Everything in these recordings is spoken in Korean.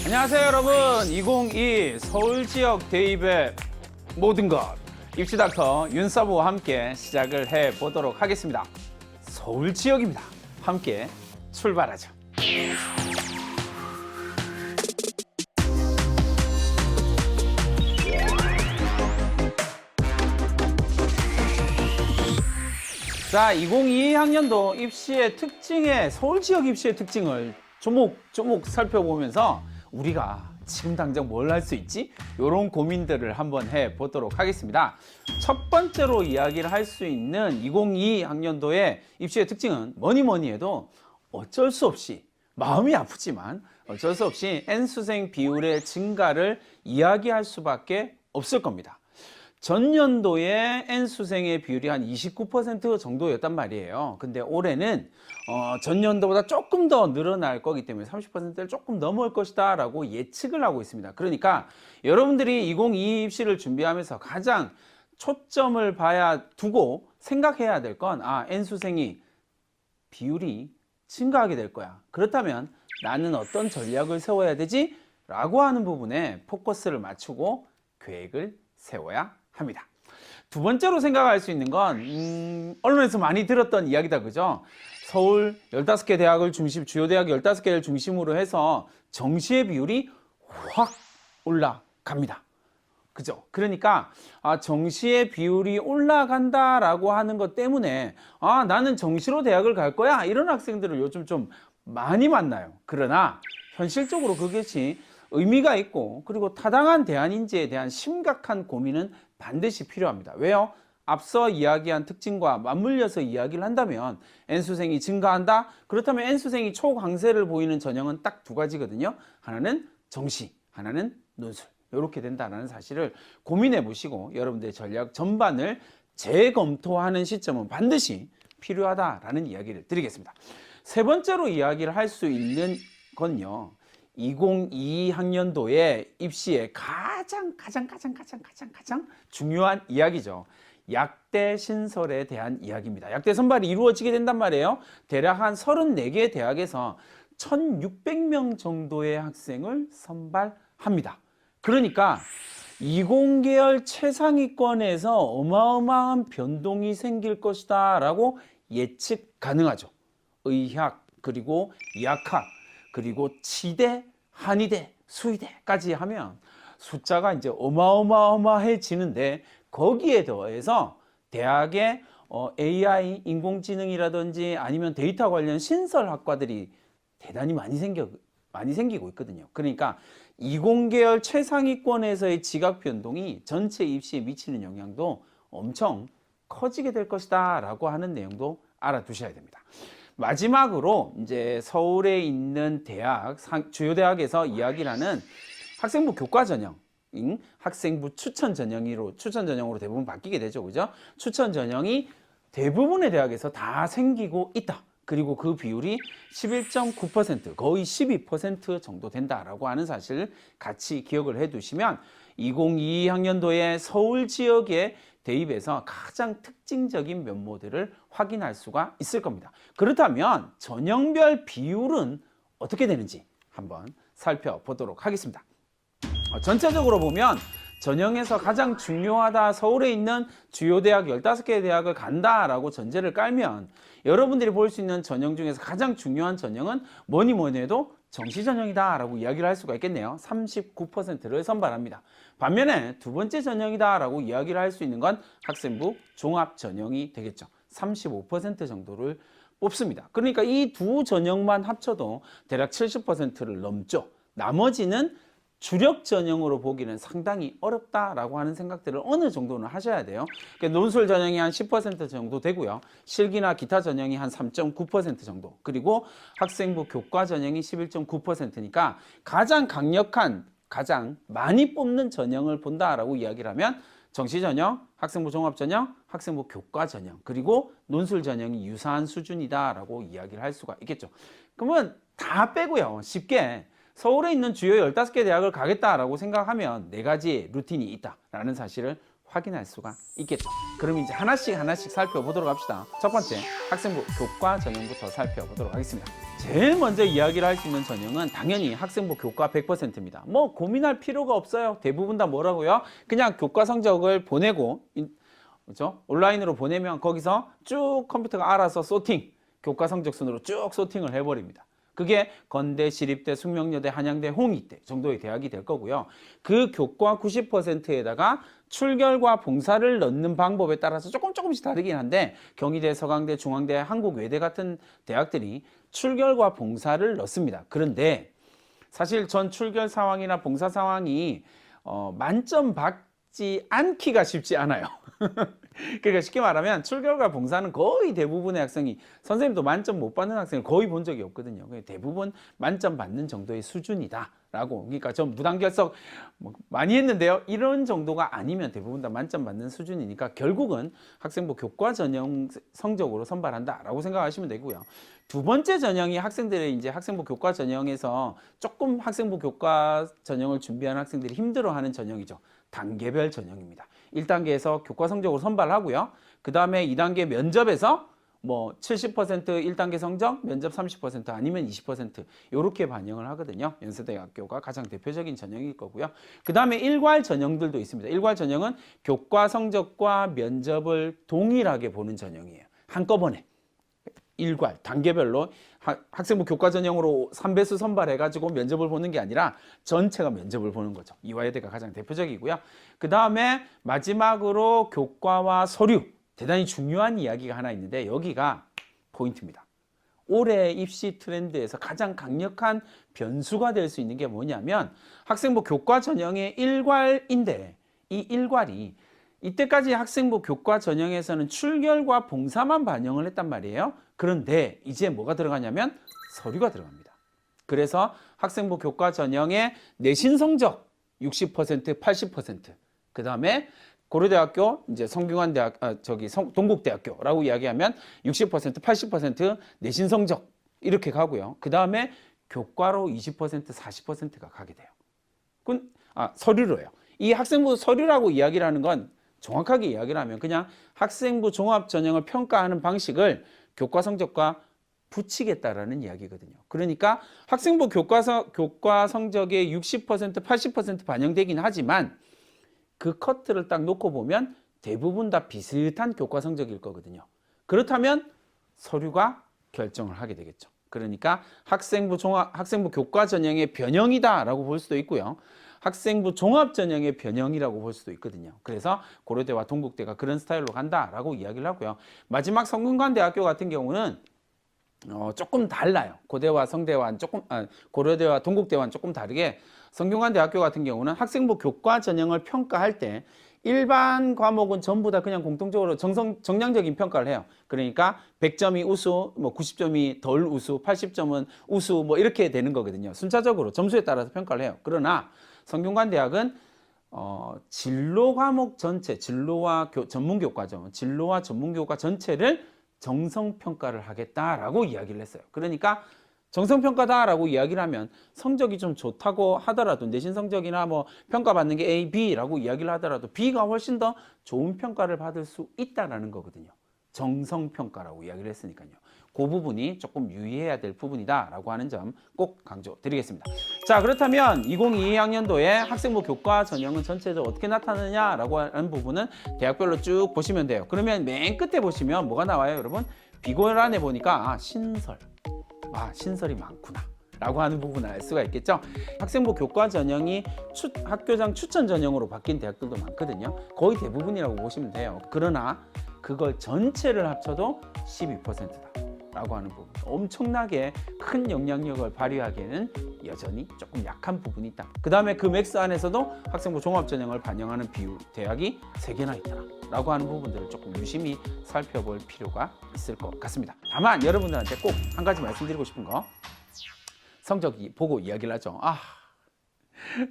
안녕하세요 여러분. 2022 서울 지역 대입의 모든 것 입시닥터 윤서부와 함께 시작을 해보도록 하겠습니다. 서울 지역입니다. 함께 출발하죠. 자, 2022학년도 입시의 특징의 서울 지역 입시의 특징을 조목조목 살펴보면서 우리가 지금 당장 뭘 할 수 있지? 이런 고민들을 한번 해보도록 하겠습니다. 첫 번째로 이야기를 할 수 있는 2022학년도의 입시의 특징은 뭐니 해도 어쩔 수 없이 마음이 아프지만 어쩔 수 없이 N수생 비율의 증가를 이야기할 수밖에 없을 겁니다. 전년도에 N수생의 비율이 한 29% 정도였단 말이에요. 근데 올해는 전년도보다 조금 더 늘어날 거기 때문에 30%를 조금 넘을 것이다 라고 예측을 하고 있습니다. 그러니까 여러분들이 2022 입시를 준비하면서 가장 초점을 두고 생각해야 될 건 N수생이 비율이 증가하게 될 거야. 그렇다면 나는 어떤 전략을 세워야 되지? 라고 하는 부분에 포커스를 맞추고 계획을 세워야 합니다. 두 번째로 생각할 수 있는 건 언론에서 많이 들었던 이야기다, 그죠? 서울 15개 대학을 주요 대학 15개를 중심으로 해서 정시의 비율이 확 올라갑니다. 그죠? 그러니까 정시의 비율이 올라간다라고 하는 것 때문에 나는 정시로 대학을 갈 거야, 이런 학생들을 요즘 좀 많이 만나요. 그러나 현실적으로 그것이 의미가 있고 그리고 타당한 대안인지에 대한 심각한 고민은 반드시 필요합니다. 왜요? 앞서 이야기한 특징과 맞물려서 이야기를 한다면 N수생이 증가한다? 그렇다면 N수생이 초강세를 보이는 전형은 딱 두 가지거든요. 하나는 정시, 하나는 논술. 이렇게 된다는 사실을 고민해 보시고 여러분들의 전략 전반을 재검토하는 시점은 반드시 필요하다라는 이야기를 드리겠습니다. 세 번째로 이야기를 할 수 있는 건요, 2022학년도의 입시의 가장 중요한 이야기죠. 약대 신설에 대한 이야기입니다. 약대 선발이 이루어지게 된단 말이에요. 대략 한 34개 대학에서 1600명 정도의 학생을 선발합니다. 그러니까 20계열 최상위권에서 어마어마한 변동이 생길 것이다 라고 예측 가능하죠. 의학, 그리고 약학, 그리고 치대, 한의대, 수의대까지 하면 숫자가 이제 어마어마해지는데, 거기에 더해서 대학의 AI, 인공지능이라든지 아니면 데이터 관련 신설학과들이 대단히 많이 생기고 있거든요. 그러니까 20계열 최상위권에서의 지각 변동이 전체 입시에 미치는 영향도 엄청 커지게 될 것이다 라고 하는 내용도 알아두셔야 됩니다. 마지막으로 이제 서울에 있는 대학, 주요 대학에서 이야기를 하는 학생부 교과 전형, 학생부 추천 전형으로 대부분 바뀌게 되죠. 그죠? 추천 전형이 대부분의 대학에서 다 생기고 있다. 그리고 그 비율이 11.9%, 거의 12% 정도 된다라고 하는 사실을 같이 기억을 해 두시면 2022학년도에 서울 지역의 대입에서 가장 특징적인 면모들을 확인할 수가 있을 겁니다. 그렇다면 전형별 비율은 어떻게 되는지 한번 살펴보도록 하겠습니다. 전체적으로 보면 전형에서 가장 중요하다, 서울에 있는 주요 대학 15개 대학을 간다라고 전제를 깔면 여러분들이 볼 수 있는 전형 중에서 가장 중요한 전형은 뭐니 해도 정시 전형이다 라고 이야기를 할 수가 있겠네요. 39%를 선발합니다. 반면에 두 번째 전형이다 라고 이야기를 할 수 있는 건 학생부 종합 전형이 되겠죠. 35% 정도를 뽑습니다. 그러니까 이 두 전형만 합쳐도 대략 70%를 넘죠. 나머지는 주력 전형으로 보기는 상당히 어렵다라고 하는 생각들을 어느 정도는 하셔야 돼요. 그러니까 논술 전형이 한 10% 정도 되고요. 실기나 기타 전형이 한 3.9% 정도. 그리고 학생부 교과 전형이 11.9%니까 가장 강력한, 가장 많이 뽑는 전형을 본다라고 이야기를 하면 정시 전형, 학생부 종합 전형, 학생부 교과 전형, 그리고 논술 전형이 유사한 수준이다라고 이야기를 할 수가 있겠죠. 그러면 다 빼고요. 쉽게 서울에 있는 주요 15개 대학을 가겠다라고 생각하면 4가지 루틴이 있다라는 사실을 확인할 수가 있겠죠. 그럼 이제 하나씩 살펴보도록 합시다. 첫 번째, 학생부 교과 전형부터 살펴보도록 하겠습니다. 제일 먼저 이야기를 할 수 있는 전형은 당연히 학생부 교과 100%입니다. 뭐 고민할 필요가 없어요. 대부분 다 뭐라고요? 그냥 교과 성적을 보내고, 그렇죠? 온라인으로 보내면 거기서 쭉 컴퓨터가 알아서 소팅, 교과 성적 순으로 쭉 소팅을 해버립니다. 그게 건대, 시립대, 숙명여대, 한양대, 홍익대 정도의 대학이 될 거고요. 그 교과 90%에다가 출결과 봉사를 넣는 방법에 따라서 조금씩 다르긴 한데 경희대, 서강대, 중앙대, 한국외대 같은 대학들이 출결과 봉사를 넣습니다. 그런데 사실 전 출결 상황이나 봉사 상황이 만점 받지 않기가 쉽지 않아요. 그러니까 쉽게 말하면 출결과 봉사는 거의 대부분의 학생이, 선생님도 만점 못 받는 학생을 거의 본 적이 없거든요. 대부분 만점 받는 정도의 수준이다 라고. 그러니까 전 무단결석 많이 했는데요, 이런 정도가 아니면 대부분 다 만점 받는 수준이니까 결국은 학생부 교과 전형 성적으로 선발한다 라고 생각하시면 되고요. 두 번째 전형이 학생들의 이제 학생부 교과 전형에서 조금 학생부 교과 전형을 준비하는 학생들이 힘들어하는 전형이죠. 단계별 전형입니다. 1단계에서 교과 성적으로 선발하고요. 그 다음에 2단계 면접에서 뭐 70% 1단계 성적, 면접 30% 아니면 20% 이렇게 반영을 하거든요. 연세대학교가 가장 대표적인 전형일 거고요. 그 다음에 일괄 전형들도 있습니다. 일괄 전형은 교과 성적과 면접을 동일하게 보는 전형이에요. 한꺼번에. 일괄, 단계별로 학생부 교과 전형으로 3배수 선발해가지고 면접을 보는 게 아니라 전체가 면접을 보는 거죠. 이화여대가 가장 대표적이고요. 그 다음에 마지막으로 교과와 서류, 대단히 중요한 이야기가 하나 있는데 여기가 포인트입니다. 올해 입시 트렌드에서 가장 강력한 변수가 될 수 있는 게 뭐냐면 학생부 교과 전형의 일괄인데 이 일괄이 이때까지 학생부 교과 전형에서는 출결과 봉사만 반영을 했단 말이에요. 그런데 이제 뭐가 들어가냐면 서류가 들어갑니다. 그래서 학생부 교과 전형의 내신 성적 60%, 80%, 그 다음에 고려대학교, 이제 성균관대학, 동국대학교라고 이야기하면 60%, 80% 내신 성적 이렇게 가고요. 그 다음에 교과로 20%, 40%가 가게 돼요. 서류로요. 이 학생부 서류라고 이야기를 하는 건 정확하게 이야기를 하면 그냥 학생부 종합 전형을 평가하는 방식을 교과 성적과 붙이겠다라는 이야기거든요. 그러니까 학생부 교과 성적의 60%, 80% 반영되긴 하지만 그 커트를 딱 놓고 보면 대부분 다 비슷한 교과 성적일 거거든요. 그렇다면 서류가 결정을 하게 되겠죠. 그러니까 학생부 교과 전형의 변형이다라고 볼 수도 있고요. 학생부 종합 전형의 변형이라고 볼 수도 있거든요. 그래서 고려대와 동국대가 그런 스타일로 간다라고 이야기를 하고요. 마지막 성균관대학교 같은 경우는 조금 달라요. 고대와 고려대와 동국대와는 조금 다르게 성균관대학교 같은 경우는 학생부 교과 전형을 평가할 때 일반 과목은 전부 다 그냥 공통적으로 정량적인 평가를 해요. 그러니까 100점이 우수, 90점이 덜 우수, 80점은 우수 이렇게 되는 거거든요. 순차적으로 점수에 따라서 평가를 해요. 그러나 성균관대학은 진로 과목 전체, 진로와 전문교과죠. 진로와 전문교과 전체를 정성평가를 하겠다라고 이야기를 했어요. 그러니까 정성평가다라고 이야기를 하면 성적이 좀 좋다고 하더라도 내신 성적이나 평가받는 게 A, B라고 이야기를 하더라도 B가 훨씬 더 좋은 평가를 받을 수 있다라는 거거든요. 정성평가라고 이야기를 했으니까요. 그 부분이 조금 유의해야 될 부분이다라고 하는 점 꼭 강조드리겠습니다. 자, 그렇다면 2022학년도에 학생부 교과 전형은 전체적으로 어떻게 나타나느냐라고 하는 부분은 대학별로 쭉 보시면 돼요. 그러면 맨 끝에 보시면 뭐가 나와요, 여러분? 비고란에 보니까 신설이 많구나 라고 하는 부분을 알 수가 있겠죠. 학생부 교과 전형이 학교장 추천 전형으로 바뀐 대학들도 많거든요. 거의 대부분이라고 보시면 돼요. 그러나 그걸 전체를 합쳐도 12%다 라고 하는 부분, 엄청나게 큰 영향력을 발휘하기에는 여전히 조금 약한 부분이 있다. 그 다음에 그 맥스 안에서도 학생부 종합전형을 반영하는 비율 대학이 3개나 있다 라고 하는 부분들을 조금 유심히 살펴볼 필요가 있을 것 같습니다. 다만 여러분들한테 꼭 한 가지 말씀드리고 싶은 거, 성적이 보고 이야기를 하죠.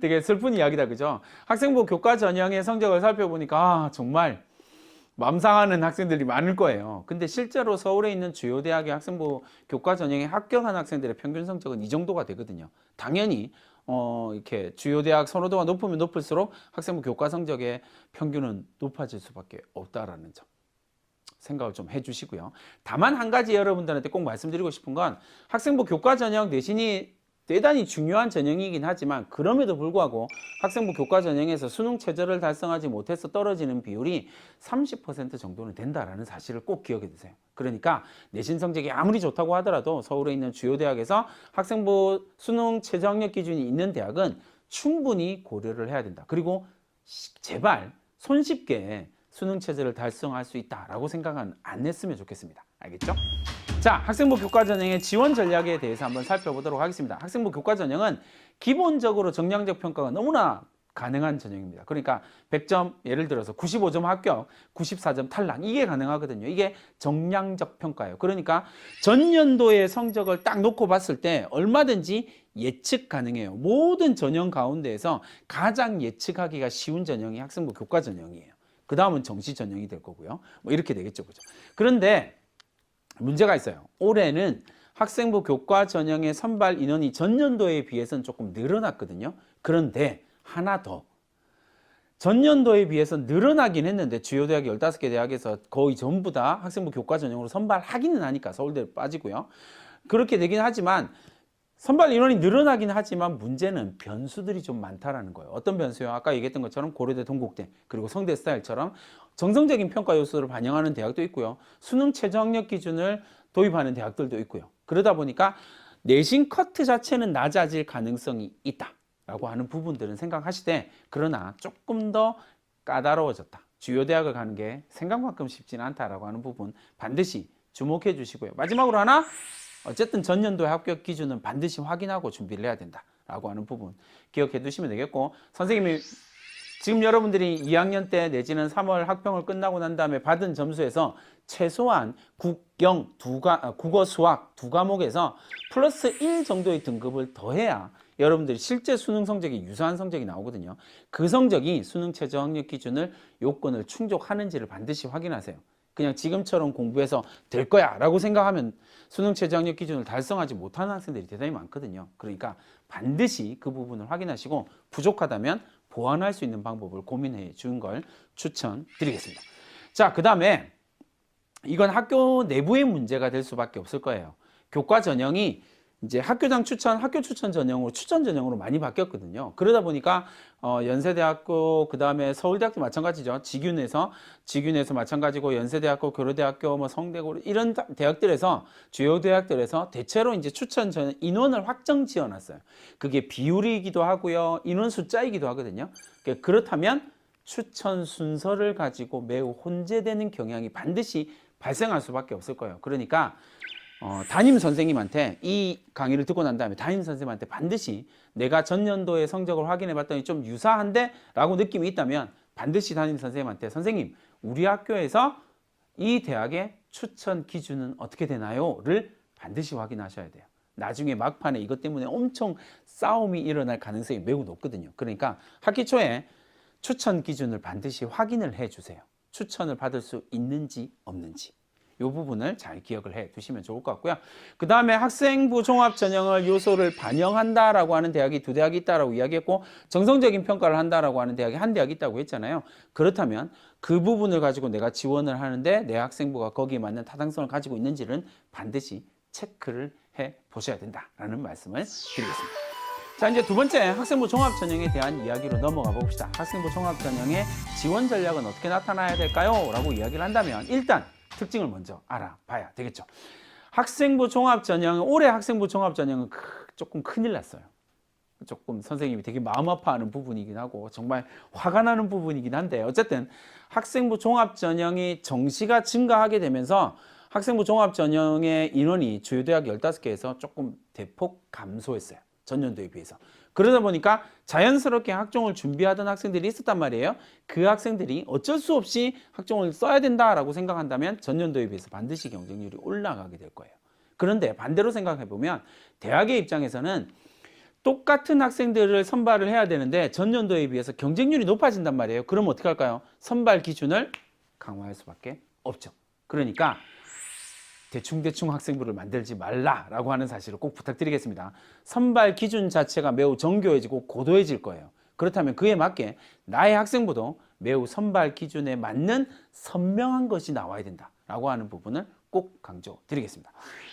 되게 슬픈 이야기다, 그죠? 학생부 교과 전형의 성적을 살펴보니까 정말 맘 상하는 학생들이 많을 거예요. 근데 실제로 서울에 있는 주요 대학의 학생부 교과 전형에 합격한 학생들의 평균 성적은 이 정도가 되거든요. 당연히 이렇게 주요 대학 선호도가 높으면 높을수록 학생부 교과 성적의 평균은 높아질 수밖에 없다라는 점 생각을 좀 해주시고요. 다만 한 가지 여러분들한테 꼭 말씀드리고 싶은 건 학생부 교과 전형 내신이 대단히 중요한 전형이긴 하지만 그럼에도 불구하고 학생부 교과 전형에서 수능 최저를 달성하지 못해서 떨어지는 비율이 30% 정도는 된다라는 사실을 꼭 기억해 두세요. 그러니까 내신 성적이 아무리 좋다고 하더라도 서울에 있는 주요 대학에서 학생부 수능 최저 학력 기준이 있는 대학은 충분히 고려를 해야 된다. 그리고 제발 손쉽게 수능 최저를 달성할 수 있다라고 생각은 안 했으면 좋겠습니다. 알겠죠? 자, 학생부 교과 전형의 지원 전략에 대해서 한번 살펴보도록 하겠습니다. 학생부 교과 전형은 기본적으로 정량적 평가가 너무나 가능한 전형입니다. 그러니까 100점, 예를 들어서 95점 합격, 94점 탈락, 이게 가능하거든요. 이게 정량적 평가예요. 그러니까 전년도의 성적을 딱 놓고 봤을 때 얼마든지 예측 가능해요. 모든 전형 가운데에서 가장 예측하기가 쉬운 전형이 학생부 교과 전형이에요. 그 다음은 정시 전형이 될 거고요. 뭐 이렇게 되겠죠. 그죠? 그런데 문제가 있어요. 올해는 학생부 교과 전형의 선발 인원이 전년도에 비해서는 조금 늘어났거든요. 그런데 하나 더. 전년도에 비해서 늘어나긴 했는데 주요 대학 15개 대학에서 거의 전부 다 학생부 교과 전형으로 선발하기는 하니까 서울대 빠지고요. 그렇게 되긴 하지만 선발 인원이 늘어나긴 하지만 문제는 변수들이 좀 많다라는 거예요. 어떤 변수요? 아까 얘기했던 것처럼 고려대, 동국대, 그리고 성대 스타일처럼 정성적인 평가 요소를 반영하는 대학도 있고요. 수능 최저 학력 기준을 도입하는 대학들도 있고요. 그러다 보니까 내신 커트 자체는 낮아질 가능성이 있다라고 하는 부분들은 생각하시되, 그러나 조금 더 까다로워졌다. 주요 대학을 가는 게 생각만큼 쉽지는 않다라고 하는 부분 반드시 주목해 주시고요. 마지막으로 하나, 어쨌든 전년도의 합격 기준은 반드시 확인하고 준비를 해야 된다라고 하는 부분 기억해 두시면 되겠고, 선생님이 지금 여러분들이 2학년 때 내지는 3월 학평을 끝나고 난 다음에 받은 점수에서 최소한 국어, 수학 두 과목에서 플러스 1 정도의 등급을 더해야 여러분들이 실제 수능 성적이 유사한 성적이 나오거든요. 그 성적이 수능 최저 학력 기준을 요건을 충족하는지를 반드시 확인하세요. 그냥 지금처럼 공부해서 될 거야 라고 생각하면 수능 최저 학력 기준을 달성하지 못하는 학생들이 대단히 많거든요. 그러니까 반드시 그 부분을 확인하시고 부족하다면 보완할 수 있는 방법을 고민해 준 걸 추천드리겠습니다. 자, 그 다음에 이건 학교 내부의 문제가 될 수밖에 없을 거예요. 교과 전형이 이제 학교 추천 전형으로 추천 전형으로 많이 바뀌었거든요. 그러다 보니까 연세대학교, 그 다음에 서울대학도 마찬가지죠. 직윤에서 마찬가지고 연세대학교, 교로대학교, 뭐 성대고 이런 대학들에서 주요 대학들에서 대체로 이제 추천 전형 인원을 확정 지어놨어요. 그게 비율이기도 하고요, 인원 숫자이기도 하거든요. 그렇다면 추천 순서를 가지고 매우 혼재되는 경향이 반드시 발생할 수밖에 없을 거예요. 그러니까 담임 선생님한테 이 강의를 듣고 난 다음에 담임 선생님한테 반드시 내가 전년도의 성적을 확인해 봤더니 좀 유사한데? 라고 느낌이 있다면 반드시 담임 선생님한테 선생님, 우리 학교에서 이 대학의 추천 기준은 어떻게 되나요? 를 반드시 확인하셔야 돼요. 나중에 막판에 이것 때문에 엄청 싸움이 일어날 가능성이 매우 높거든요. 그러니까 학기 초에 추천 기준을 반드시 확인을 해 주세요. 추천을 받을 수 있는지 없는지. 이 부분을 잘 기억을 해 두시면 좋을 것 같고요. 그 다음에 학생부 종합 전형을 요소를 반영한다라고 하는 대학이 2대학이 있다라고 이야기했고, 정성적인 평가를 한다라고 하는 대학이 1대학이 있다고 했잖아요. 그렇다면 그 부분을 가지고 내가 지원을 하는데 내 학생부가 거기에 맞는 타당성을 가지고 있는지는 반드시 체크를 해 보셔야 된다라는 말씀을 드리겠습니다. 자, 이제 두 번째 학생부 종합 전형에 대한 이야기로 넘어가 봅시다. 학생부 종합 전형의 지원 전략은 어떻게 나타나야 될까요? 라고 이야기를 한다면 일단 특징을 먼저 알아봐야 되겠죠. 학생부 종합전형, 올해 학생부 종합전형은 조금 큰일 났어요. 조금 선생님이 되게 마음 아파하는 부분이긴 하고 정말 화가 나는 부분이긴 한데, 어쨌든 학생부 종합전형이 정시가 증가하게 되면서 학생부 종합전형의 인원이 주요 대학 15개에서 조금 대폭 감소했어요. 전년도에 비해서. 그러다 보니까 자연스럽게 학종을 준비하던 학생들이 있었단 말이에요. 그 학생들이 어쩔 수 없이 학종을 써야 된다라고 생각한다면 전년도에 비해서 반드시 경쟁률이 올라가게 될 거예요. 그런데 반대로 생각해 보면 대학의 입장에서는 똑같은 학생들을 선발을 해야 되는데 전년도에 비해서 경쟁률이 높아진단 말이에요. 그럼 어떻게 할까요? 선발 기준을 강화할 수밖에 없죠. 그러니까 대충대충 학생부를 만들지 말라라고 하는 사실을 꼭 부탁드리겠습니다. 선발 기준 자체가 매우 정교해지고 고도해질 거예요. 그렇다면 그에 맞게 나의 학생부도 매우 선발 기준에 맞는 선명한 것이 나와야 된다라고 하는 부분을 꼭 강조드리겠습니다.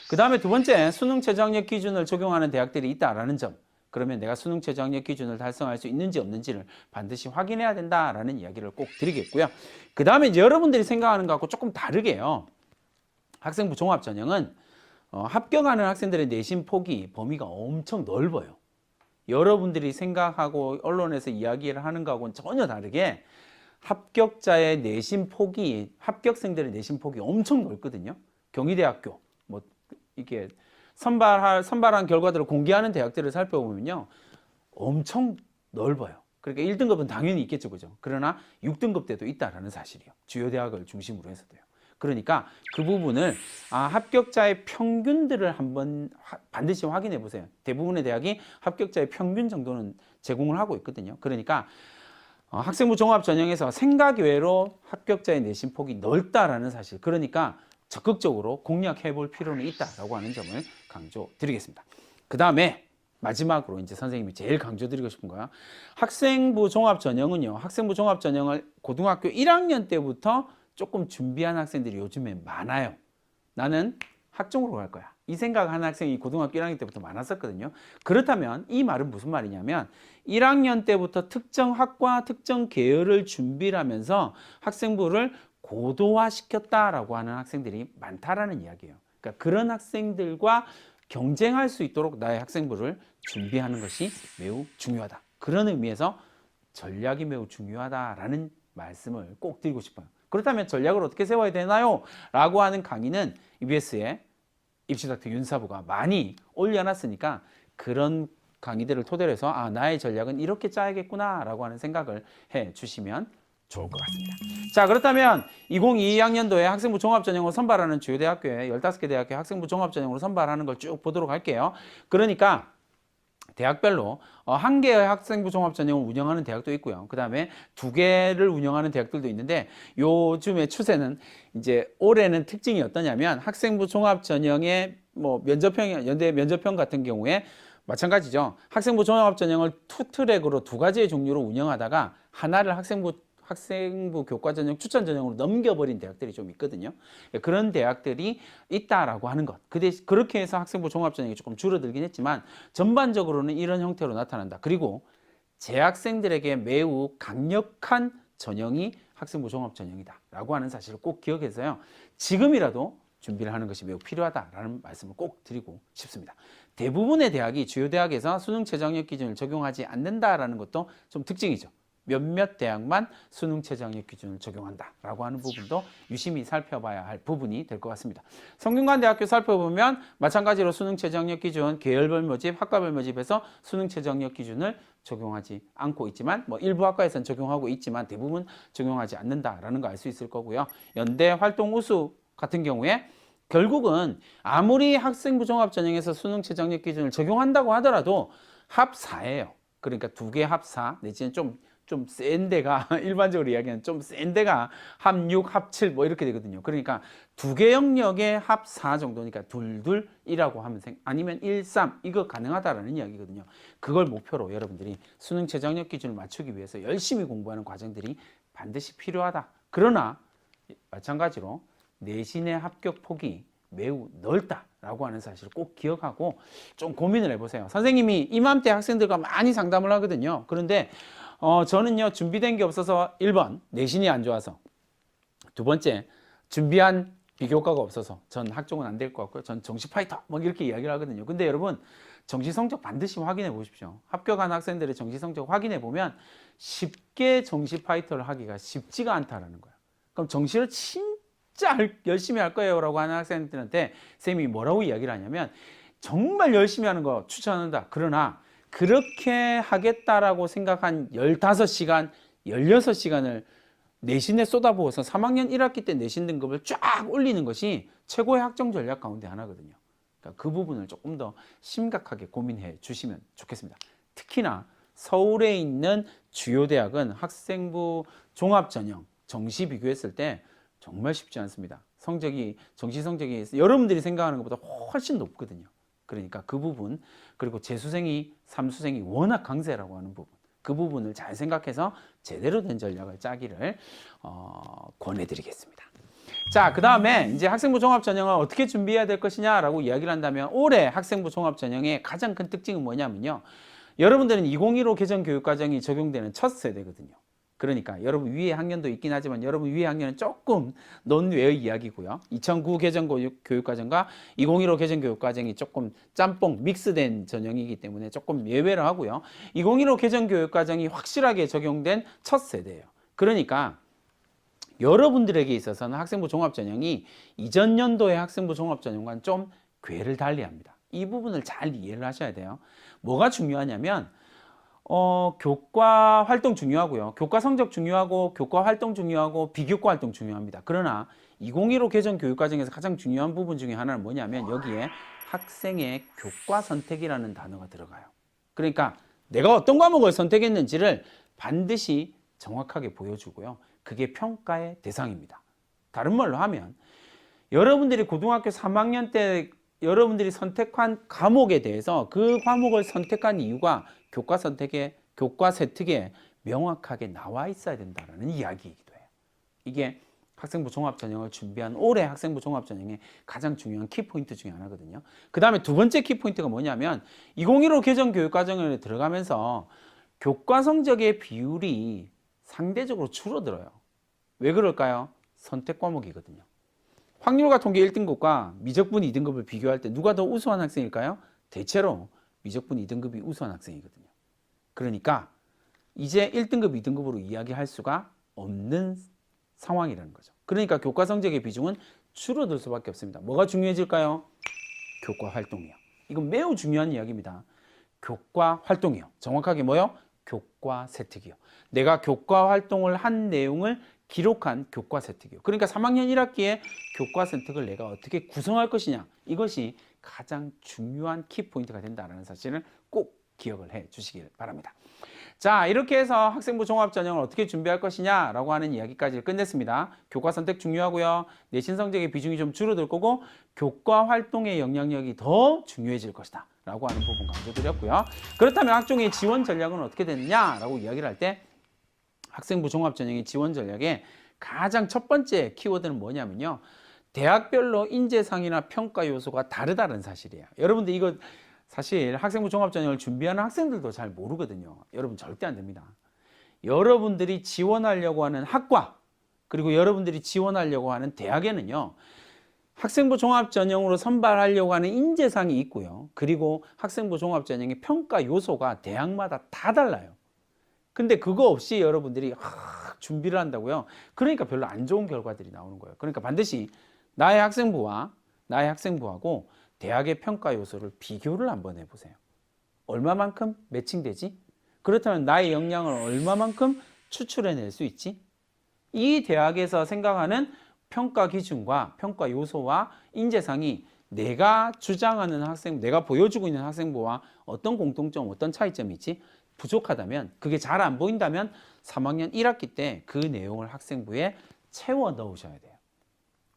그 다음에 두 번째, 수능 최저학력 기준을 적용하는 대학들이 있다라는 점. 그러면 내가 수능 최저학력 기준을 달성할 수 있는지 없는지를 반드시 확인해야 된다라는 이야기를 꼭 드리겠고요. 그 다음에 이제 여러분들이 생각하는 것하고 조금 다르게요. 학생부 종합전형은 합격하는 학생들의 내신 폭이 범위가 엄청 넓어요. 여러분들이 생각하고 언론에서 이야기를 하는 거하고는 전혀 다르게 합격자의 내신 폭이, 합격생들의 내신 폭이 엄청 넓거든요. 경희대학교, 뭐 이게 선발한 결과들을 공개하는 대학들을 살펴보면요, 엄청 넓어요. 그러니까 1등급은 당연히 있겠죠, 그죠? 그러나 6등급 때도 있다라는 사실이요. 주요 대학을 중심으로 해서도요. 그러니까 그 부분을 합격자의 평균들을 한번 반드시 확인해 보세요. 대부분의 대학이 합격자의 평균 정도는 제공을 하고 있거든요. 그러니까 학생부 종합 전형에서 생각 외로 합격자의 내신 폭이 넓다라는 사실, 그러니까 적극적으로 공략해 볼 필요는 있다라고 하는 점을 강조드리겠습니다. 그 다음에 마지막으로 이제 선생님이 제일 강조드리고 싶은 거야. 학생부 종합 전형은요, 학생부 종합 전형을 고등학교 1학년 때부터 조금 준비한 학생들이 요즘에 많아요. 나는 학종으로 갈 거야, 이 생각하는 학생이 고등학교 1학년 때부터 많았었거든요. 그렇다면 이 말은 무슨 말이냐면 1학년 때부터 특정 학과, 특정 계열을 준비를 하면서 학생부를 고도화시켰다라고 하는 학생들이 많다라는 이야기예요. 그러니까 그런 학생들과 경쟁할 수 있도록 나의 학생부를 준비하는 것이 매우 중요하다. 그런 의미에서 전략이 매우 중요하다라는 말씀을 꼭 드리고 싶어요. 그렇다면 전략을 어떻게 세워야 되나요? 라고 하는 강의는 EBS의 입시닥터 윤사부가 많이 올려놨으니까 그런 강의들을 토대로 해서 나의 전략은 이렇게 짜야겠구나 라고 하는 생각을 해 주시면 좋을 것 같습니다. 자, 그렇다면 2022학년도에 학생부 종합전형으로 선발하는 주요 대학교에 15개 대학교 학생부 종합전형으로 선발하는 걸 쭉 보도록 할게요. 그러니까 대학별로 한 개의 학생부 종합전형을 운영하는 대학도 있고요. 그 다음에 2개를 운영하는 대학들도 있는데, 요즘의 추세는 이제 올해는 특징이 어떠냐면 학생부 종합전형의 뭐 면접형, 연대 면접형 같은 경우에 마찬가지죠. 학생부 종합전형을 2트랙으로 2가지의 종류로 운영하다가 하나를 학생부 교과 전형, 추천 전형으로 넘겨버린 대학들이 좀 있거든요. 그런 대학들이 있다라고 하는 것. 그렇게 해서 학생부 종합 전형이 조금 줄어들긴 했지만 전반적으로는 이런 형태로 나타난다. 그리고 재학생들에게 매우 강력한 전형이 학생부 종합 전형이다라고 하는 사실을 꼭 기억해서요, 지금이라도 준비를 하는 것이 매우 필요하다라는 말씀을 꼭 드리고 싶습니다. 대부분의 대학이 주요 대학에서 수능 최저학력 기준을 적용하지 않는다라는 것도 좀 특징이죠. 몇몇 대학만 수능 최저학력 기준을 적용한다라고 하는 부분도 유심히 살펴봐야 할 부분이 될 것 같습니다. 성균관대학교 살펴보면 마찬가지로 수능 최저학력 기준, 계열별 모집, 학과별 모집에서 수능 최저학력 기준을 적용하지 않고 있지만, 뭐 일부 학과에서는 적용하고 있지만 대부분 적용하지 않는다라는 거 알 수 있을 거고요. 연대 활동 우수 같은 경우에 결국은 아무리 학생부 종합전형에서 수능 최저학력 기준을 적용한다고 하더라도 합4예요. 그러니까 2개 합4 내지는 좀 센 데가 일반적으로 이야기하는 좀 센 데가 합6, 합7 뭐 이렇게 되거든요. 그러니까 2개 영역의 합4 정도니까 2, 2이라고 하면 아니면 1, 3 이거 가능하다라는 이야기거든요. 그걸 목표로 여러분들이 수능 최저학력 기준을 맞추기 위해서 열심히 공부하는 과정들이 반드시 필요하다. 그러나 마찬가지로 내신의 합격 폭이 매우 넓다라고 하는 사실을 꼭 기억하고 좀 고민을 해보세요. 선생님이 이맘때 학생들과 많이 상담을 하거든요. 그런데 저는요, 준비된 게 없어서 1번 내신이 안 좋아서, 2번째 준비한 비교과가 없어서 전 학종은 안 될 것 같고요, 전 정시 파이터 뭐 이렇게 이야기를 하거든요. 근데 여러분, 정시 성적 반드시 확인해 보십시오. 합격한 학생들의 정시 성적 확인해 보면 쉽게 정시 파이터를 하기가 쉽지가 않다라는 거예요. 그럼 정시를 진짜 열심히 할 거예요 라고 하는 학생들한테 쌤이 뭐라고 이야기를 하냐면, 정말 열심히 하는 거 추천한다. 그러나 그렇게 하겠다라고 생각한 15시간, 16시간을 내신에 쏟아부어서 3학년 1학기 때 내신 등급을 쫙 올리는 것이 최고의 학종 전략 가운데 하나거든요. 그러니까 그 부분을 조금 더 심각하게 고민해 주시면 좋겠습니다. 특히나 서울에 있는 주요 대학은 학생부 종합전형 정시 비교했을 때 정말 쉽지 않습니다. 성적이, 정시 성적이 여러분들이 생각하는 것보다 훨씬 높거든요. 그러니까 그 부분, 그리고 재수생이, 삼수생이 워낙 강세라고 하는 부분, 그 부분을 잘 생각해서 제대로 된 전략을 짜기를 권해드리겠습니다. 자, 그 다음에 이제 학생부 종합전형을 어떻게 준비해야 될 것이냐라고 이야기를 한다면, 올해 학생부 종합전형의 가장 큰 특징은 뭐냐면요, 여러분들은 2015 개정교육과정이 적용되는 첫 세대거든요. 그러니까 여러분 위에 학년도 있긴 하지만 여러분 위에 학년은 조금 논외의 이야기고요. 2009 개정교육과정과 2015 개정교육과정이 조금 짬뽕 믹스된 전형이기 때문에 조금 예외를 하고요. 2015 개정교육과정이 확실하게 적용된 첫 세대예요. 그러니까 여러분들에게 있어서는 학생부 종합전형이 이전 연도의 학생부 종합전형과는 좀 궤를 달리합니다. 이 부분을 잘 이해를 하셔야 돼요. 뭐가 중요하냐면 교과 활동 중요하고요. 교과 성적 중요하고 교과 활동 중요하고 비교과 활동 중요합니다. 그러나 2015 개정 교육과정에서 가장 중요한 부분 중에 하나는 뭐냐면 여기에 학생의 교과 선택이라는 단어가 들어가요. 그러니까 내가 어떤 과목을 선택했는지를 반드시 정확하게 보여주고요. 그게 평가의 대상입니다. 다른 말로 하면 여러분들이 고등학교 3학년 때 여러분들이 선택한 과목에 대해서 그 과목을 선택한 이유가 교과 선택에, 교과 세특에 명확하게 나와 있어야 된다는 이야기이기도 해요. 이게 학생부 종합전형을 준비한 올해 학생부 종합전형의 가장 중요한 키포인트 중에 하나거든요. 그 다음에 두 번째 키포인트가 뭐냐면 2015 개정교육과정에 들어가면서 교과 성적의 비율이 상대적으로 줄어들어요. 왜 그럴까요? 선택 과목이거든요. 확률과 통계 1등급과 미적분 2등급을 비교할 때 누가 더 우수한 학생일까요? 대체로 미적분 2등급이 우수한 학생이거든요. 그러니까 이제 1등급, 2등급으로 이야기할 수가 없는 상황이라는 거죠. 그러니까 교과 성적의 비중은 줄어들 수밖에 없습니다. 뭐가 중요해질까요? 교과 활동이요. 이건 매우 중요한 이야기입니다. 교과 활동이요. 정확하게 뭐요? 교과 세특이요. 내가 교과 활동을 한 내용을 기록한 교과 세특이요. 그러니까 3학년 1학기에 교과 선택을 내가 어떻게 구성할 것이냐, 이것이 가장 중요한 키포인트가 된다는 사실을 꼭 기억을 해 주시길 바랍니다. 자, 이렇게 해서 학생부 종합전형을 어떻게 준비할 것이냐라고 하는 이야기까지 끝냈습니다. 교과 선택 중요하고요. 내신 성적의 비중이 좀 줄어들 거고 교과 활동의 영향력이 더 중요해질 것이다 라고 하는 부분 강조드렸고요. 그렇다면 학종의 지원 전략은 어떻게 되느냐라고 이야기를 할 때 학생부 종합전형의 지원 전략의 가장 첫 번째 키워드는 뭐냐면요, 대학별로 인재상이나 평가 요소가 다르다는 사실이에요. 여러분들 이거 사실 학생부 종합전형을 준비하는 학생들도 잘 모르거든요. 여러분 절대 안 됩니다. 여러분들이 지원하려고 하는 학과, 그리고 여러분들이 지원하려고 하는 대학에는요, 학생부 종합전형으로 선발하려고 하는 인재상이 있고요. 그리고 학생부 종합전형의 평가 요소가 대학마다 다 달라요. 근데 그거 없이 여러분들이 준비를 한다고요? 그러니까 별로 안 좋은 결과들이 나오는 거예요. 그러니까 반드시 나의 학생부하고 대학의 평가 요소를 비교를 한번 해보세요. 얼마만큼 매칭되지? 그렇다면 나의 역량을 얼마만큼 추출해낼 수 있지? 이 대학에서 생각하는 평가 기준과 평가 요소와 인재상이 내가 주장하는 내가 보여주고 있는 학생부와 어떤 공통점, 어떤 차이점이 있지? 부족하다면, 그게 잘 안 보인다면 3학년 1학기 때 그 내용을 학생부에 채워 넣으셔야 돼요.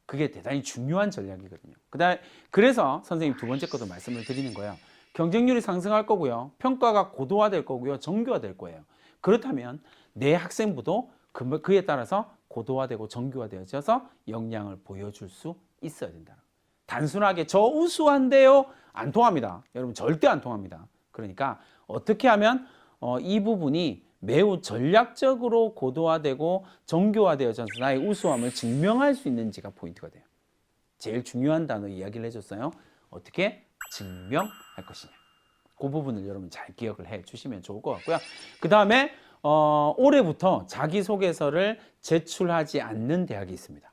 그게 대단히 중요한 전략이거든요. 그래서 선생님 두 번째 것도 말씀을 드리는 거예요. 경쟁률이 상승할 거고요. 평가가 고도화될 거고요. 정교화될 거예요. 그렇다면 내 학생부도 그에 따라서 고도화되고 정교화되어져서 역량을 보여줄 수 있어야 된다. 단순하게 저 우수한데요? 안 통합니다. 여러분 절대 안 통합니다. 그러니까 어떻게 하면 이 부분이 매우 전략적으로 고도화되고 정교화되어져서 나의 우수함을 증명할 수 있는지가 포인트가 돼요. 제일 중요한 단어 이야기를 해줬어요. 어떻게 증명할 것이냐. 그 부분을 여러분 잘 기억을 해 주시면 좋을 것 같고요. 그 다음에 올해부터 자기소개서를 제출하지 않는 대학이 있습니다.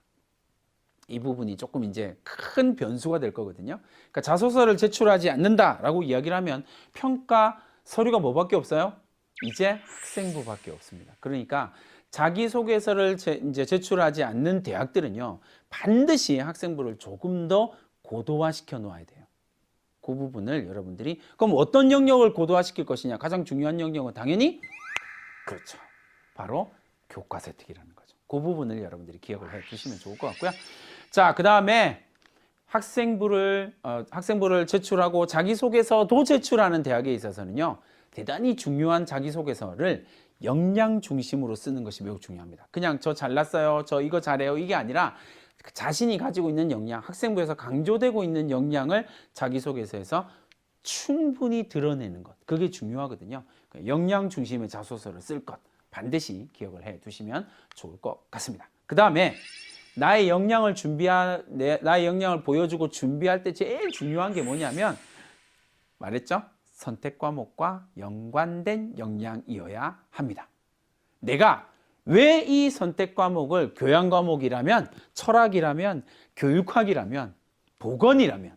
이 부분이 조금 이제 큰 변수가 될 거거든요. 그러니까 자소서를 제출하지 않는다라고 이야기를 하면 평가 서류가 뭐밖에 없어요? 이제 학생부밖에 없습니다. 그러니까 자기소개서를 이제 제출하지 않는 대학들은요, 반드시 학생부를 조금 더 고도화시켜 놓아야 돼요. 그 부분을 여러분들이, 그럼 어떤 영역을 고도화시킬 것이냐? 가장 중요한 영역은 당연히 그렇죠. 바로 교과 세특이라는 거죠. 그 부분을 여러분들이 기억을 해 주시면 좋을 것 같고요. 자, 그 다음에 학생부를 제출하고 자기소개서도 제출하는 대학에 있어서는요, 대단히 중요한 자기소개서를 역량 중심으로 쓰는 것이 매우 중요합니다. 그냥 저 잘났어요, 저 이거 잘해요, 이게 아니라 자신이 가지고 있는 역량, 학생부에서 강조되고 있는 역량을 자기소개서에서 충분히 드러내는 것, 그게 중요하거든요. 역량 중심의 자소서를 쓸 것 반드시 기억을 해 두시면 좋을 것 같습니다. 그 다음에 나의 역량을 보여주고 준비할 때 제일 중요한 게 뭐냐면, 말했죠? 선택 과목과 연관된 역량이어야 합니다. 내가 왜 이 선택 과목을 교양 과목이라면, 철학이라면, 교육학이라면, 보건이라면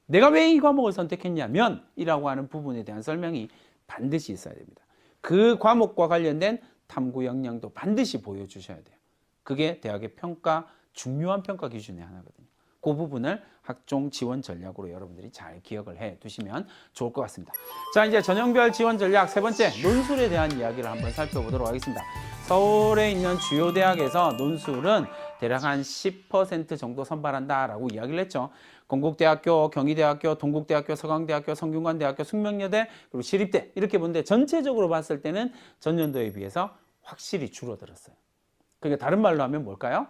내가 왜 이 과목을 선택했냐면 이라고 하는 부분에 대한 설명이 반드시 있어야 됩니다. 그 과목과 관련된 탐구 역량도 반드시 보여주셔야 돼요. 그게 대학의 평가, 중요한 평가 기준의 하나거든요. 그 부분을 학종 지원 전략으로 여러분들이 잘 기억을 해 두시면 좋을 것 같습니다. 자, 이제 전형별 지원 전략 세 번째, 논술에 대한 이야기를 한번 살펴보도록 하겠습니다. 서울에 있는 주요 대학에서 논술은 대략 한 10% 정도 선발한다라고 이야기를 했죠. 건국대학교, 경희대학교, 동국대학교, 서강대학교, 성균관대학교, 숙명여대, 그리고 시립대 이렇게 보는데 전체적으로 봤을 때는 전년도에 비해서 확실히 줄어들었어요. 그러니까 다른 말로 하면 뭘까요?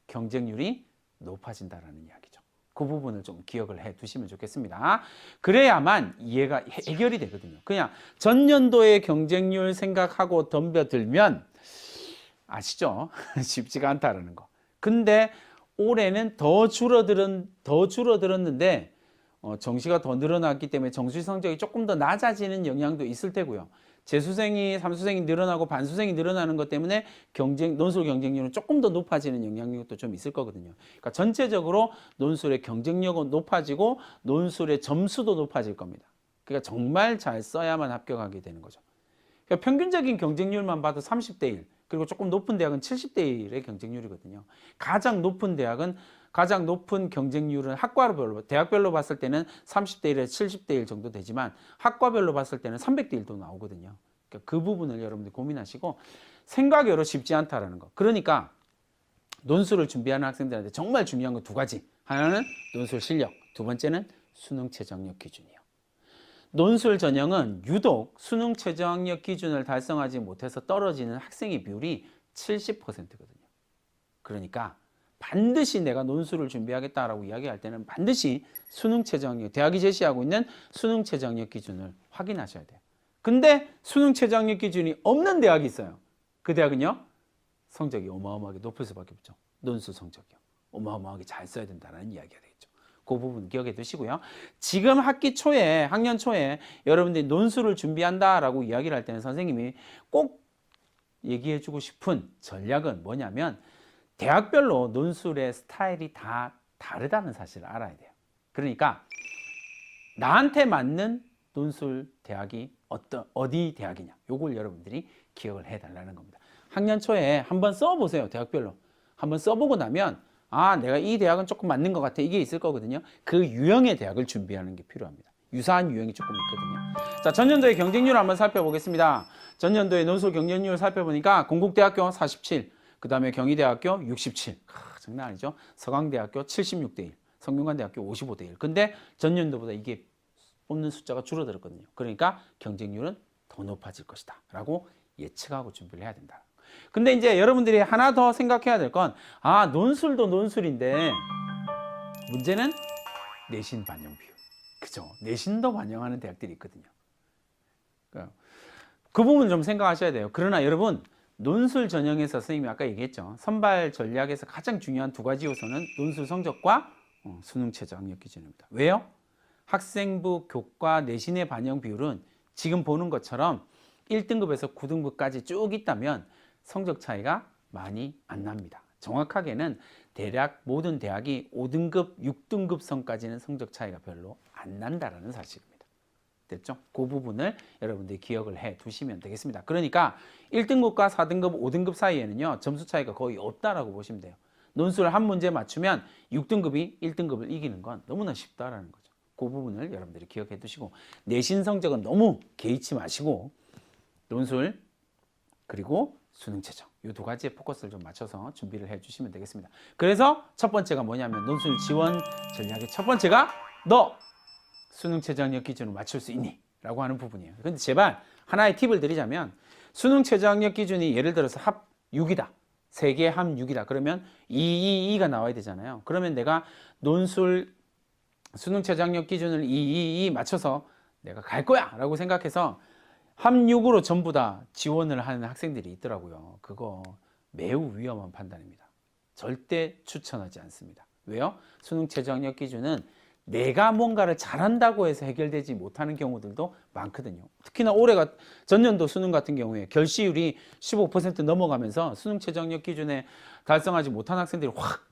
경쟁률이 높아진다라는 이야기죠. 그 부분을 좀 기억을 해 두시면 좋겠습니다. 그래야만 이해가 해결이 되거든요. 그냥 전년도의 경쟁률 생각하고 덤벼들면 아시죠? 쉽지가 않다라는 거. 근데 올해는 더 줄어들었는데 정시가 더 늘어났기 때문에 정시 성적이 조금 더 낮아지는 영향도 있을 테고요. 재수생이, 삼수생이 늘어나고 반수생이 늘어나는 것 때문에 논술 경쟁률은 조금 더 높아지는 영향력도 좀 있을 거거든요. 그러니까 전체적으로 논술의 경쟁력은 높아지고 논술의 점수도 높아질 겁니다. 그러니까 정말 잘 써야만 합격하게 되는 거죠. 그러니까 평균적인 경쟁률만 봐도 30대 1, 그리고 조금 높은 대학은 70대 1의 경쟁률이거든요. 가장 높은 경쟁률은 대학별로 봤을 때는 30대 1에서 70대 1 정도 되지만 학과별로 봤을 때는 300대 1도 나오거든요. 그러니까 그 부분을 여러분들 고민하시고, 생각외로 쉽지 않다라는 거. 그러니까 논술을 준비하는 학생들한테 정말 중요한 건 두 가지. 하나는 논술 실력, 두 번째는 수능 최저학력 기준이에요. 논술 전형은 유독 수능 최저학력 기준을 달성하지 못해서 떨어지는 학생의 비율이 70%거든요. 그러니까 반드시 내가 논술을 준비하겠다라고 이야기할 때는 반드시 수능 최저학력, 대학이 제시하고 있는 수능 최저학력 기준을 확인하셔야 돼요. 근데 수능 최저학력 기준이 없는 대학이 있어요. 그 대학은요, 성적이 어마어마하게 높을 수밖에 없죠. 논술 성적이요. 어마어마하게 잘 써야 된다는 이야기가 되겠죠. 그 부분 기억해 두시고요. 지금 학년 초에 여러분들이 논술을 준비한다라고 이야기를 할 때는 선생님이 꼭 얘기해 주고 싶은 전략은 뭐냐면, 대학별로 논술의 스타일이 다 다르다는 사실을 알아야 돼요. 그러니까 나한테 맞는 논술 대학이 어디 대학이냐, 요걸 여러분들이 기억을 해달라는 겁니다. 학년 초에 한번 써보세요. 대학별로 한번 써보고 나면 내가 이 대학은 조금 맞는 것 같아, 이게 있을 거거든요. 그 유형의 대학을 준비하는 게 필요합니다. 유사한 유형이 조금 있거든요. 자, 전년도의 경쟁률 한번 살펴보겠습니다. 전년도의 논술 경쟁률 살펴보니까 건국대학교 47, 그 다음에 경희대학교 67, 장난 아니죠. 서강대학교 76대 1, 성균관대학교 55대 1. 근데 전년도보다 이게 뽑는 숫자가 줄어들었거든요. 그러니까 경쟁률은 더 높아질 것이다 라고 예측하고 준비를 해야 된다. 근데 이제 여러분들이 하나 더 생각해야 될 건, 논술도 논술인데 문제는 내신 반영 비율. 그죠? 내신도 반영하는 대학들이 있거든요. 그 부분 좀 생각하셔야 돼요. 그러나 여러분, 논술 전형에서 선생님이 아까 얘기했죠. 선발 전략에서 가장 중요한 두 가지 요소는 논술 성적과 수능 최저학력 기준입니다. 왜요? 학생부, 교과, 내신의 반영 비율은 지금 보는 것처럼 1등급에서 9등급까지 쭉 있다면 성적 차이가 많이 안 납니다. 정확하게는 대략 모든 대학이 5등급, 6등급 선까지는 성적 차이가 별로 안 난다라는 사실입니다. 됐죠? 그 부분을 여러분들이 기억을 해 두시면 되겠습니다. 그러니까 1등급과 4등급, 5등급 사이에는요, 점수 차이가 거의 없다라고 보시면 돼요. 논술 한 문제 맞추면 6등급이 1등급을 이기는 건 너무나 쉽다라는 거죠. 그 부분을 여러분들이 기억해 두시고, 내신 성적은 너무 개의치 마시고 논술 그리고 수능 최저, 이 두 가지에 포커스를 좀 맞춰서 준비를 해 주시면 되겠습니다. 그래서 첫 번째가 뭐냐면 논술 지원 전략의 첫 번째가 너 수능 최저학력 기준을 맞출 수 있니? 라고 하는 부분이에요. 근데 제발 하나의 팁을 드리자면 수능 최저학력 기준이 예를 들어서 합 6이다. 3개 합 6이다. 그러면 222가 나와야 되잖아요. 그러면 내가 논술 수능 최저학력 기준을 222 맞춰서 내가 갈 거야 라고 생각해서 합6으로 전부 다 지원을 하는 학생들이 있더라고요. 그거 매우 위험한 판단입니다. 절대 추천하지 않습니다. 왜요? 수능 최저학력 기준은 내가 뭔가를 잘한다고 해서 해결되지 못하는 경우들도 많거든요. 특히나 올해가 전년도 수능 같은 경우에 결시율이 15% 넘어가면서 수능 최저학력 기준에 달성하지 못한 학생들이 확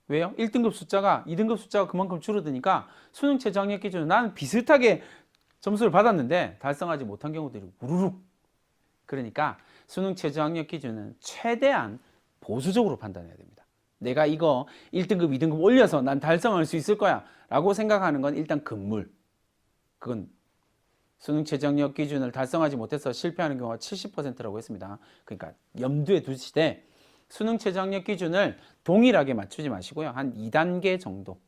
왜요? 1등급 숫자가 2등급 숫자가 그만큼 줄어드니까 수능 최저학력 기준은 나는 비슷하게 점수를 받았는데 달성하지 못한 경우들이 우르륵. 그러니까 수능 최저학력 기준은 최대한 보수적으로 판단해야 됩니다. 내가 이거 1등급, 2등급 올려서 난 달성할 수 있을 거야 라고 생각하는 건 일단 금물. 그건 수능 최저학력 기준을 달성하지 못해서 실패하는 경우가 70%라고 했습니다. 그러니까 염두에 두시되 수능 최저학력 기준을 동일하게 맞추지 마시고요. 한 2단계 정도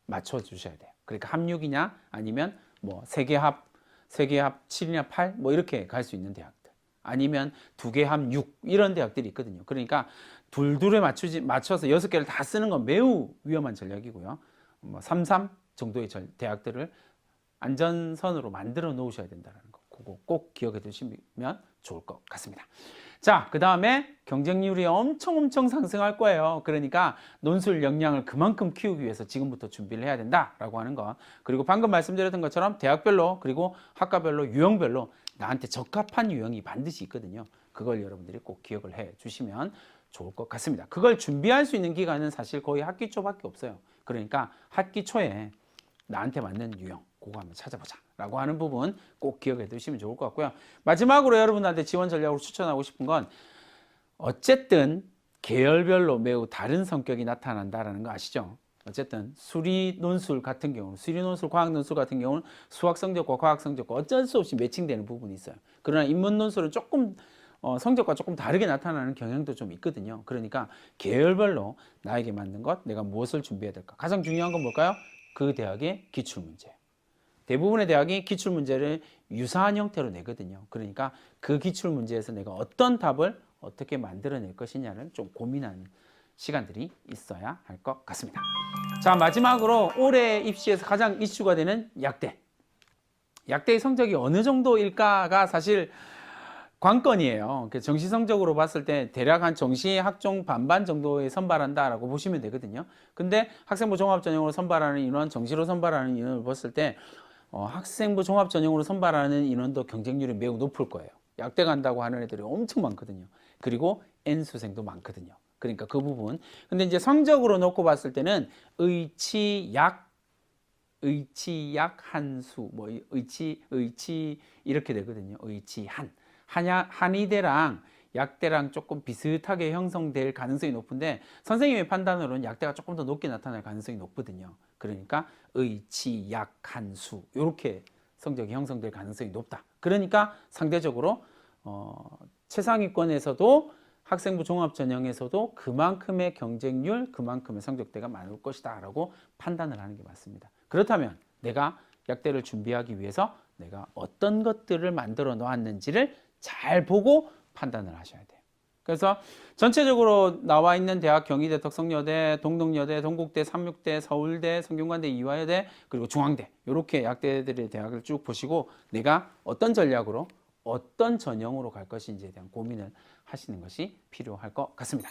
맞춰주셔야 돼요. 그러니까 합 6이냐 아니면 뭐 3개 합 7이냐 8 뭐 이렇게 갈 수 있는 대학들 아니면 2개 합 6 이런 대학들이 있거든요. 그러니까 둘둘에 맞춰서 6개를 다 쓰는 건 매우 위험한 전략이고요. 뭐 3 정도의 대학들을 안전선으로 만들어 놓으셔야 된다는 거 그거 꼭 기억해 두시면 좋을 것 같습니다. 자, 그 다음에 경쟁률이 엄청 상승할 거예요. 그러니까 논술 역량을 그만큼 키우기 위해서 지금부터 준비를 해야 된다라고 하는 것. 그리고 방금 말씀드렸던 것처럼 대학별로 그리고 학과별로 유형별로 나한테 적합한 유형이 반드시 있거든요. 그걸 여러분들이 꼭 기억을 해 주시면 좋을 것 같습니다. 그걸 준비할 수 있는 기간은 사실 거의 학기 초밖에 없어요. 그러니까 학기 초에 나한테 맞는 유형 그거 한번 찾아보자 라고 하는 부분 꼭 기억해 두시면 좋을 것 같고요. 마지막으로 여러분한테 지원 전략으로 추천하고 싶은 건 어쨌든 계열별로 매우 다른 성격이 나타난다는 거 아시죠? 어쨌든 수리 논술 같은 경우는 수리 논술, 과학 논술 같은 경우는 수학 성적과 과학 성적과 어쩔 수 없이 매칭되는 부분이 있어요. 그러나 인문 논술은 조금 성적과 조금 다르게 나타나는 경향도 좀 있거든요. 그러니까 계열별로 나에게 맞는 것, 내가 무엇을 준비해야 될까? 가장 중요한 건 뭘까요? 그 대학의 기출문제. 대부분의 대학이 기출문제를 유사한 형태로 내거든요. 그러니까 그 기출문제에서 내가 어떤 답을 어떻게 만들어낼 것이냐를 좀 고민하는 시간들이 있어야 할 것 같습니다. 자, 마지막으로 올해 입시에서 가장 이슈가 되는 약대. 약대의 성적이 어느 정도일까가 사실 관건이에요. 정시 성적으로 봤을 때 대략 한 정시 학종 반반 정도에 선발한다라고 보시면 되거든요. 근데 학생부 종합 전형으로 선발하는 인원, 정시로 선발하는 인원을 봤을 때 학생부 종합 전형으로 선발하는 인원도 경쟁률이 매우 높을 거예요. 약대 간다고 하는 애들이 엄청 많거든요. 그리고 N수생도 많거든요. 그러니까 그 부분. 근데 이제 성적으로 놓고 봤을 때는 의치약 한수, 뭐 의치 이렇게 되거든요. 의치한. 한의대랑 약대랑 조금 비슷하게 형성될 가능성이 높은데 선생님의 판단으로는 약대가 조금 더 높게 나타날 가능성이 높거든요. 그러니까 의치, 약, 한수 이렇게 성적이 형성될 가능성이 높다. 그러니까 상대적으로 최상위권에서도 학생부 종합전형에서도 그만큼의 경쟁률, 그만큼의 성적대가 많을 것이다 라고 판단을 하는 게 맞습니다. 그렇다면 내가 약대를 준비하기 위해서 내가 어떤 것들을 만들어 놓았는지를 잘 보고 판단을 하셔야 돼요. 그래서 전체적으로 나와 있는 대학 경희대, 덕성여대, 동덕여대, 동국대, 삼육대, 서울대, 성균관대, 이화여대 그리고 중앙대 이렇게 약대들의 대학을 쭉 보시고 내가 어떤 전략으로 어떤 전형으로 갈 것인지에 대한 고민을 하시는 것이 필요할 것 같습니다.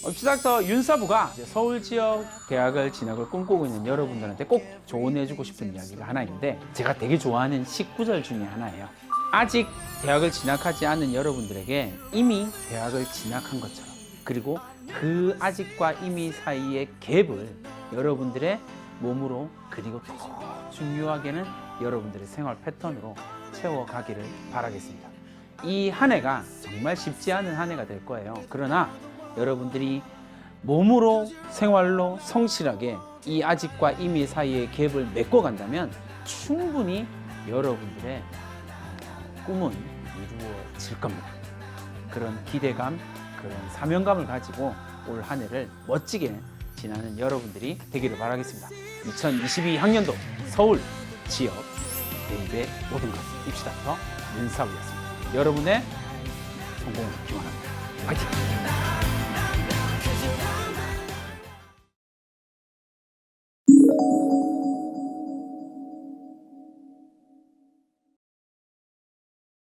입시닥터 윤사부가 서울 지역 대학을 진학을 꿈꾸고 있는 여러분들한테 꼭 조언해주고 싶은 이야기가 하나 있는데 제가 되게 좋아하는 19절 중에 하나예요. 아직 대학을 진학하지 않은 여러분들에게 이미 대학을 진학한 것처럼 그리고 그 아직과 이미 사이의 갭을 여러분들의 몸으로 그리고 더 중요하게는 여러분들의 생활 패턴으로 채워가기를 바라겠습니다. 이 한 해가 정말 쉽지 않은 한 해가 될 거예요. 그러나 여러분들이 몸으로 생활로 성실하게 이 아직과 이미 사이의 갭을 메꿔간다면 충분히 여러분들의 꿈은 이루어질 겁니다. 그런 기대감, 그런 사명감을 가지고 올 한 해를 멋지게 지나는 여러분들이 되기를 바라겠습니다. 2022학년도 서울 지역 대입의 모든 것 입시닥터 윤사부였습니다. 여러분의 성공을 기원합니다. 화이팅!